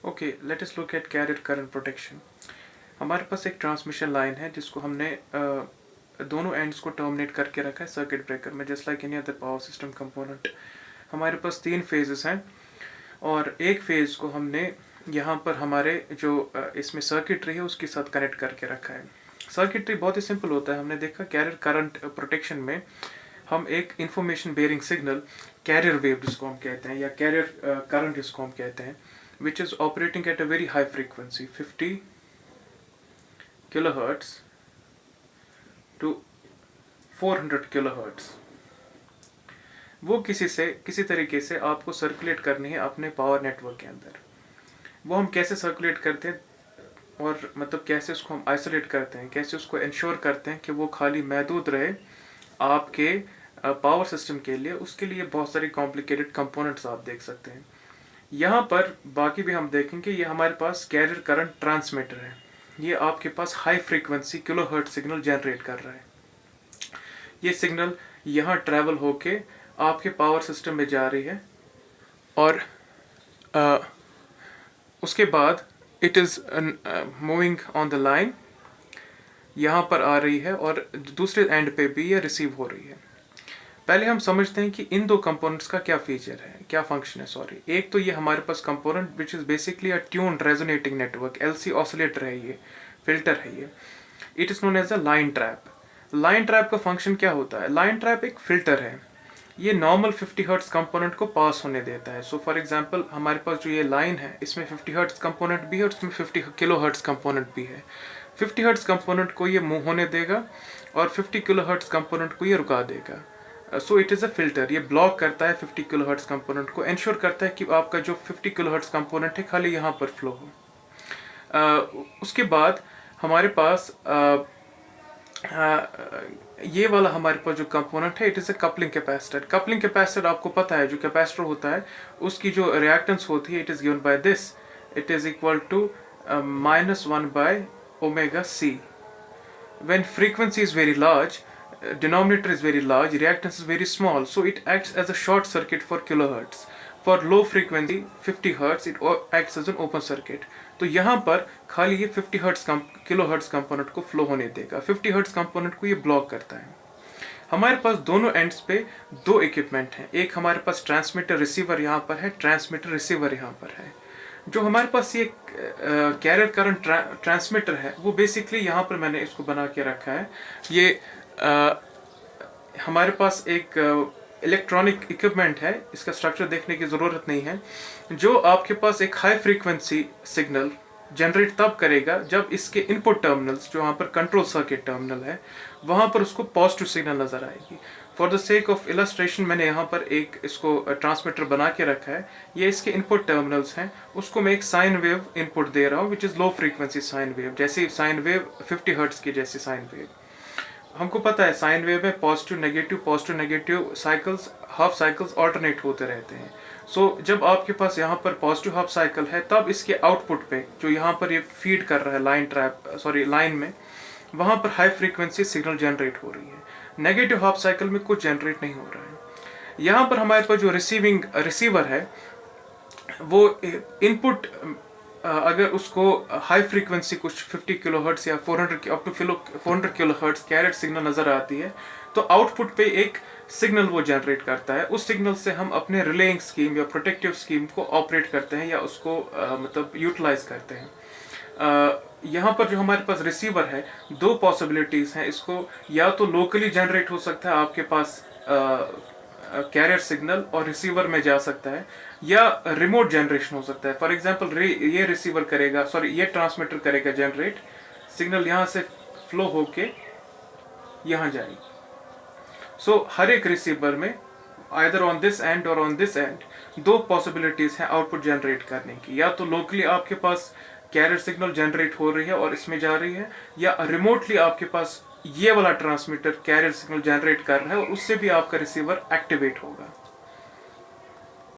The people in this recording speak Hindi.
Okay, let us look at career current protection. हमारे पास एक ट्रांसमिशन लाइन है जिसको हमने दोनों एंड्स को टर्मिनेट करके रखा है सर्किट ब्रेकर में, just like any other power system component. हमारे पास 3 फेजेस हैं और एक फेज को हमने यहाँ पर हमारे जो इसमें सर्किटरी है उसके साथ कनेक्ट करके रखा है। सर्किटरी बहुत ही सिंपल होता है। हमने देखा कैरियर करंट प्रोटेक्शन में हम एक information bearing signal, carrier wave जिसको हम कहते हैं, या कैरियर करंट जिसको हम कहते हैं, which is operating at a very high frequency 50 kilohertz to 400 kilohertz, वो किसी तरीके से आपको सर्कुलेट करनी है अपने पावर नेटवर्क के अंदर। वो हम कैसे सर्कुलेट करते हैं और मतलब कैसे उसको हम आइसोलेट करते हैं, कैसे उसको इंश्योर करते हैं कि वो खाली महदूद रहे आपके पावर सिस्टम के लिए, उसके लिए बहुत सारी कॉम्प्लिकेटेड कंपोनेंट्स आप देख सकते हैं। यहाँ पर बाकी भी हम देखेंगे। ये हमारे पास कैरियर करंट ट्रांसमीटर है। ये आपके पास high frequency kilohertz signal generate कर रहा है। ये सिग्नल यहाँ ट्रैवल होके आपके पावर सिस्टम में जा रही है और उसके बाद it is moving on the line, यहाँ पर आ रही है और दूसरे एंड पे भी ये रिसीव हो रही है। पहले हम समझते हैं कि इन दो कंपोनेंट्स का क्या फीचर है, क्या फंक्शन है। एक तो ये हमारे पास component which is basically a tuned resonating network, LC oscillator है, ये फिल्टर है। ये it is known as a line trap. Line trap का फंक्शन क्या होता है? लाइन ट्रैप एक फिल्टर है। ये नॉर्मल 50 हर्ट्ज कंपोनेंट को पास होने देता है। सो फॉर एग्जांपल हमारे पास जो ये लाइन है इसमें 50 हर्ट्ज कंपोनेंट भी है और इसमें 50 किलो हर्ट्ज कंपोनेंट भी है। 50 हर्ट्ज कंपोनेंट को ये मूव होने देगा और 50 किलो हर्ट्ज कंपोनेंट को ये रुका देगा। So it is a filter. ये ब्लॉक करता है 50 किलो हर्ट्ज कंपोनेंट को, इंश्योर करता है कि आपका जो 50 किलो हर्ट्ज कंपोनेंट है खाली यहाँ पर फ्लो हो। उसके बाद हमारे पास ये वाला हमारे पास जो कंपोनेंट है it is a coupling capacitor. Coupling capacitor आपको पता है, जो कैपेसिटर होता है उसकी जो रिएक्टेंस होती है it is given by this, it is equal to -1 by omega C. When frequency is very large, denominator is very large, reactance is very small, so it acts as a short circuit for kilohertz. For low frequency 50 hertz it acts as an open circuit. तो यहाँ पर खाली ये 50 हर्ट्ज किलोहर्ट्ज कंपोनेंट को फ्लो होने देगा। 50 हर्ट्ज कंपोनेंट को ये ब्लॉक करता है। हमारे पास दोनों एंड्स पे दो इक्विपमेंट हैं। एक हमारे पास ट्रांसमीटर रिसीवर यहाँ पर है, ट्रांसमीटर रिसीवर यहाँ पर है। जो हमारे पास ये कैरियर करंट ट्रांसमीटर है वो बेसिकली यहाँ पर मैंने इसको बना के रखा है। ये हमारे पास एक इलेक्ट्रॉनिक इक्विपमेंट है, इसका स्ट्रक्चर देखने की ज़रूरत नहीं है, जो आपके पास एक हाई फ्रीक्वेंसी सिग्नल जनरेट तब करेगा जब इसके इनपुट टर्मिनल्स, जो वहाँ पर कंट्रोल सर्किट टर्मिनल है, वहाँ पर उसको पॉजिटिव सिग्नल नज़र आएगी। For the sake of illustration मैंने यहाँ पर एक इसको ट्रांसमीटर बना के रखा है। ये इसके इनपुट टर्मिनल्स हैं, उसको मैं एक साइन वेव इनपुट दे रहा हूँ which is low frequency sine wave, जैसे साइन वेव 50 हर्ट्ज की जैसी साइन वेव। हमको पता है साइन वेव में positive negative cycles, half cycles alternate होते रहते हैं। सो जब आपके पास यहाँ पर पॉजिटिव हाफ साइकिल है तब इसके आउटपुट पे जो यहाँ पर ये फीड कर रहा है लाइन में, वहाँ पर हाई फ्रीक्वेंसी सिग्नल जनरेट हो रही है। नेगेटिव हाफ साइकिल में कुछ जनरेट नहीं हो रहा है। यहाँ पर हमारे पास जो रिसीवर है वो इनपुट अगर उसको हाई फ्रीक्वेंसी कुछ 50 किलोहर्ट्ज या 400 किलोहर्ट्ज कैरियर सिग्नल नज़र आती है तो आउटपुट पे एक सिग्नल वो जनरेट करता है। उस सिग्नल से हम अपने रिलेइंग स्कीम या प्रोटेक्टिव स्कीम को ऑपरेट करते हैं या उसको मतलब यूटिलाइज करते हैं। यहाँ पर जो हमारे पास रिसीवर है, दो पॉसिबिलिटीज़ हैं। इसको या तो लोकली जनरेट हो सकता है आपके पास कैरियर सिग्नल और रिसीवर में जा सकता है, या रिमोट जनरेशन हो सकता है। फॉर एग्जांपल ये रिसीवर करेगा, ये ट्रांसमीटर करेगा जनरेट सिग्नल, यहाँ से फ्लो होके यहाँ जाएगी। सो हर एक रिसीवर में आइदर ऑन दिस एंड और ऑन दिस एंड दो पॉसिबिलिटीज हैं आउटपुट जनरेट करने की। या तो लोकली आपके पास कैरियर सिग्नल जनरेट हो रही है और इसमें जा रही है, या रिमोटली आपके पास ये वाला ट्रांसमीटर कैरियर सिग्नल जनरेट कर रहा है और उससे भी आपका रिसीवर एक्टिवेट होगा।